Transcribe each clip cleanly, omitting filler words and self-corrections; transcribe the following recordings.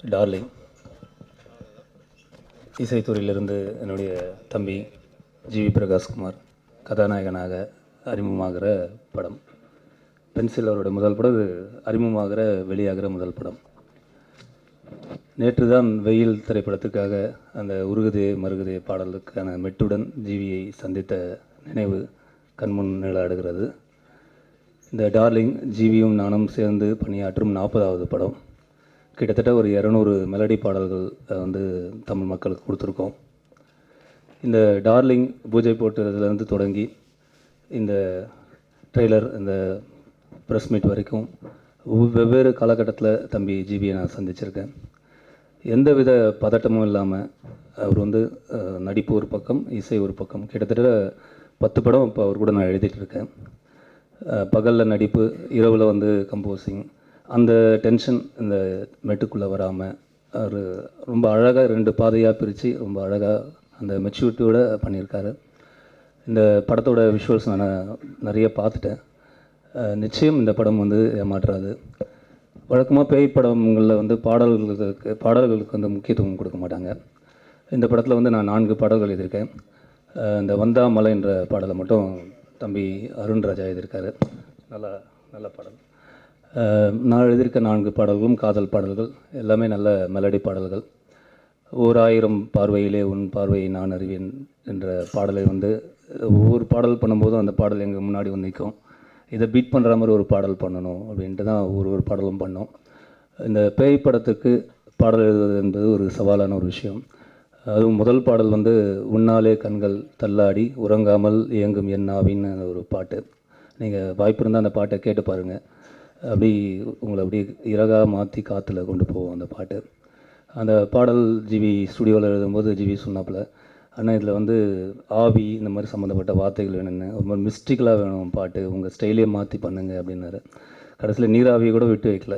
Darling இசைத்துறையிலிருந்து என்னுடைய தம்பி GV Prakash Kumar கதாநாயகனாக அறிமுகமாகிற படம். பென்சில் அவருடைய முதல் படம். இது அறிமுகமாகிற வெளியாகிற முதல் படம். நேற்று தான் வெயில் திரைப்படத்துக்காக அந்த உருகுதே மருகுதே பாடலுக்கான மெட்டுடன் ஜிவியை சந்தித்த நினைவு கண்முன் நிழலாடுகிறது. இந்த டார்லிங் ஜிவியும் நானும் சேர்ந்து பணியாற்றும் 40வது படம். கிட்டத்தட்ட ஒரு 200 மெலடி பாடல்கள் தமிழ் மக்களுக்கு கொடுத்துருக்கோம். இந்த டார்லிங் பூஜை போட்டுறதுலேருந்து தொடங்கி இந்த ட்ரெய்லர், இந்த ப்ரெஸ் மீட் வரைக்கும் வெவ்வேறு காலகட்டத்தில் தம்பி ஜிவியை நான் சந்திச்சிருக்கேன். எந்தவித பதட்டமும் இல்லாமல் அவர் நடிப்பு ஒரு பக்கம், இசை ஒரு பக்கம், கிட்டத்தட்ட 10 படம் இப்போ அவர் கூட நான் எழுதிட்டு இருக்கேன். பகலில் நடிப்பு, இரவில் கம்போசிங், அந்த டென்ஷன் இந்த மெட்டுக்குள்ளே வராமல் அவர் ரொம்ப அழகாக 2 பாதையாக பிரித்து ரொம்ப அழகாக அந்த மெச்சூரிட்டியோடு பண்ணியிருக்காரு. இந்த படத்தோட விஷுவல்ஸ் நான் நிறைய பார்த்துட்டேன். நிச்சயம் இந்த படம் ஏமாற்றாது. வழக்கமாக பேய் படங்களில் பாடல்களுக்கு முக்கியத்துவம் கொடுக்க மாட்டாங்க. இந்த படத்தில் நான் 4 பாடல்கள் எழுதியிருக்கேன். இந்த வந்தா மலை என்ற பாடலை மட்டும் தம்பி அருண்ராஜா எழுதியிருக்காரு. நல்ல பாடல். நான் எழுதியிருக்க 4 பாடல்களும் காதல் பாடல்கள், எல்லாமே நல்ல மெலடி பாடல்கள். 1000 பார்வையிலே உன் பார்வையை நான் அறிவேன் என்ற பாடலை ஒவ்வொரு பாடல் பண்ணும்போதும் அந்த பாடல் எங்கள் முன்னாடி நிற்கும். இதை பீட் பண்ணுற மாதிரி ஒரு பாடல் பண்ணணும் அப்படின்ட்டு தான் ஒரு பாடலும் பண்ணோம். இந்த பேய் படத்துக்கு பாடல் எழுதுவது என்பது ஒரு சவாலான ஒரு விஷயம். அதுவும் முதல் பாடல் உன்னாலே கண்கள் தள்ளாடி உறங்காமல் இயங்கும் என் ஆவின்னு ஒரு பாட்டு. நீங்கள் வாய்ப்பு இருந்தால் அந்த பாட்டை கேட்டு பாருங்கள். உங்களை இறகாக மாற்றி காற்றுல கொண்டு போவோம் அந்த பாட்டு. அந்த பாடல் ஜிவி ஸ்டுடியோவில் எழுதும்போது ஜிவி சொன்னாப்புல, ஆனால் இதில் ஆவி இந்த மாதிரி சம்மந்தப்பட்ட வார்த்தைகள் வேணும்னு, ஒரு மாதிரி மிஸ்டிக்கலாக வேணும் பாட்டு, உங்கள் ஸ்டைலே மாற்றி பண்ணுங்க அப்படின்னாரு. கடைசியில் நீராவியை கூட விட்டு வைக்கல.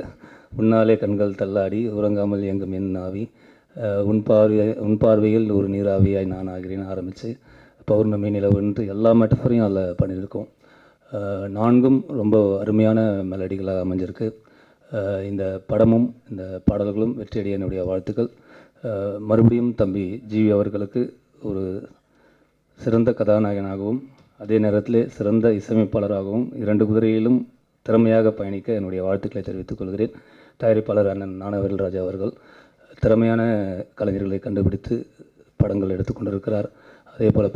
உன்னாலே கண்கள் தள்ளாடி உறங்காமல் இயங்கும் என் ஆவி, உன் பார்வையில் ஒரு நீராவியாய் நான் ஆகிறேன்னு ஆரம்பித்து பௌர்ணமி நிலவுன்ட்டு எல்லா மெட்டஃபரையும் அதில் பண்ணியிருக்கோம். 4ம் ரொம்ப அருமையான மெலடிகளாக அமைஞ்சிருக்கு. இந்த படமும் இந்த பாடல்களும் வெற்றியடைய என்னுடைய வாழ்த்துக்கள். மறுபடியும் தம்பி ஜிவி அவர்களுக்கு ஒரு சிறந்த கதாநாயகனாகவும் அதே நேரத்தில் சிறந்த இசையமைப்பாளராகவும் 2 குதிரையிலும் திறமையாக பயணிக்க என்னுடைய வாழ்த்துக்களை தெரிவித்துக் கொள்கிறேன். தயாரிப்பாளர் அண்ணன் ஞானவேல் ராஜா அவர்கள் திறமையான கலைஞர்களை கண்டுபிடித்து படங்கள் எடுத்து கொண்டிருக்கிறார். அதே போல்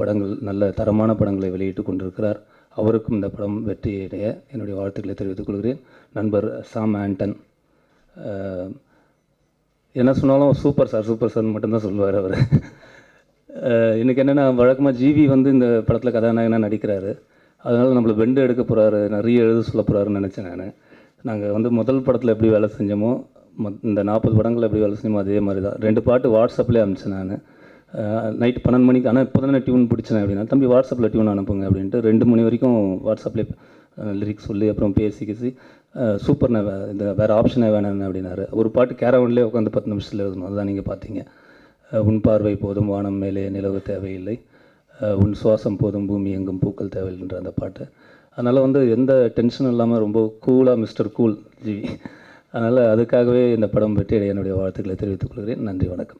நல்ல தரமான படங்களை வெளியிட்டு கொண்டிருக்கிறார். அவருக்கும் இந்த படம் வெற்றியடைய என்னுடைய வாழ்த்துக்களை தெரிவித்துக் கொள்கிறேன். நண்பர் சாம் ஆண்டன் என்ன சொன்னாலும் சூப்பர் சார் மட்டும்தான் சொல்லுவார் அவர். இன்றைக்கி என்னென்னா, வழக்கமாக ஜிவி இந்த படத்தில் கதாநாயகனாக நடிக்கிறாரு. அதனால் நம்மளை பெண்டு எடுக்க போகிறாரு, நிறைய எழுத சொல்ல போகிறாருன்னு நினச்சேன் நான். நாங்கள் முதல் படத்தில் எப்படி வேலை செஞ்சோமோ, இந்த 40 படங்கள் எப்படி வேலை செஞ்சோமோ அதே மாதிரி தான். 2 பாட்டு வாட்ஸ்அப்லேயே அனுப்பிச்சேன் நான். நைட்டு 12 மணிக்கு. ஆனால் இப்போ தானே டியூன் பிடிச்சேன் அப்படின்னா, தம்பி வாட்ஸ்அப்பில் டியூன் அனுப்புங்க அப்படின்ட்டு 2 மணி வரைக்கும் வாட்ஸ்அப்லேயே லிரிக்ஸ் சொல்லி அப்புறம் பேசி சூப்பர்ண்ணே, இந்த வேறு ஆப்ஷனே வேணான்னு அப்படின்னாரு. ஒரு பாட்டு கேரவன்லேயே உட்காந்து 10 நிமிஷத்தில் எழுதணும். அதுதான் நீங்கள் பார்த்தீங்க. உன் பார்வை போதும் வானம் மேலே நிலவு தேவையில்லை, உன் சுவாசம் போதும் பூமி எங்கும் பூக்கள் தேவையில்லைன்ற அந்த பாட்டு. அதனால் எந்த டென்ஷனும் இல்லாமல் ரொம்ப கூலாக மிஸ்டர் கூல் ஜிவி. அதனால் அதுக்காகவே இந்த படம் வெற்றியடைய என்னுடைய வாழ்த்துக்களை தெரிவித்துக் கொள்கிறேன். நன்றி, வணக்கம்.